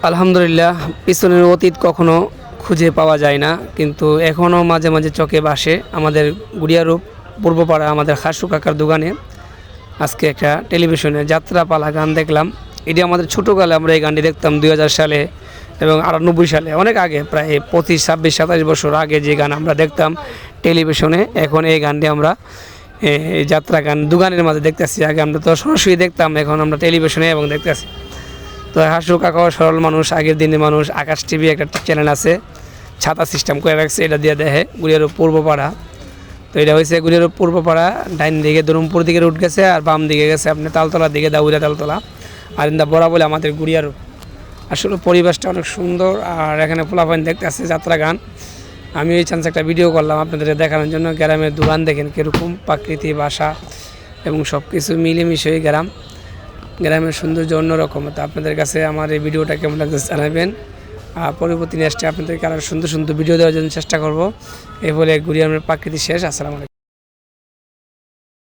আলহামদুলিল্লাহ, পিছনের অতীত কখনো খুঁজে পাওয়া যায় না, কিন্তু এখনও মাঝে মাঝে চোখে ভাসে। আমাদের গুড়িয়ারূপ পূর্বপাড়া আমাদের খাসু কাকার দোকানে আজকে একটা টেলিভিশনে যাত্রাপালা গান দেখলাম। এটি আমাদের ছোটোকালে আমরা এই গানটি দেখতাম 2000 সালে এবং 98 সালে, অনেক আগে, প্রায় 25, 26, 27 বছর আগে যে গান আমরা দেখতাম টেলিভিশনে। এখন এই গানটি আমরা এই যাত্রা গান দোকানের মাঝে দেখতেছি। আগে আমরা তো সরাসরি দেখতাম, এখন আমরা টেলিভিশনে এবং দেখতেছি। তো হাসু কাকাও সরল মানুষ, আগের দিনের মানুষ। আকাশ টিভি একটা চ্যানেল আছে, ছাতা সিস্টেম করে রাখছে, এটা দিয়ে দেখে গুড়িয়ারূপ পূর্বপাড়া। তো এটা হয়েছে গুড়িয়ারূপ পূর্বপাড়া, ডাইন দিকে ধরমপুর দিকে রুট গেছে, আর বাম দিকে গেছে আপনি তালতলার দিকে, দাউরিয়া তালতলা। আর ইন্দা বড়া বলে আমাদের গুড়িয়ারূপ। আসলে পরিবেশটা অনেক সুন্দর, আর এখানে পোলাপাইন দেখতে আসছে যাত্রা গান। আমি এই চান্সে একটা ভিডিও করলাম আপনাদের দেখানোর জন্য। গ্রামের দোকান দেখেন কীরকম প্রাকৃতিক ভাষা এবং সব কিছু মিলেমিশে গ্রামের সৌন্দর্য অন্যরকম। তো আপনাদের কাছে আমার এই ভিডিওটা কেমন লাগছে জানাবেন। পরবর্তী নেক্সটে আপনাদেরকে আরও সুন্দর সুন্দর ভিডিও দেওয়ার জন্য চেষ্টা করব। এই বলে গুড়িয়ামের প্রাকৃতিক শেষ। আসসালামু আলাইকুম।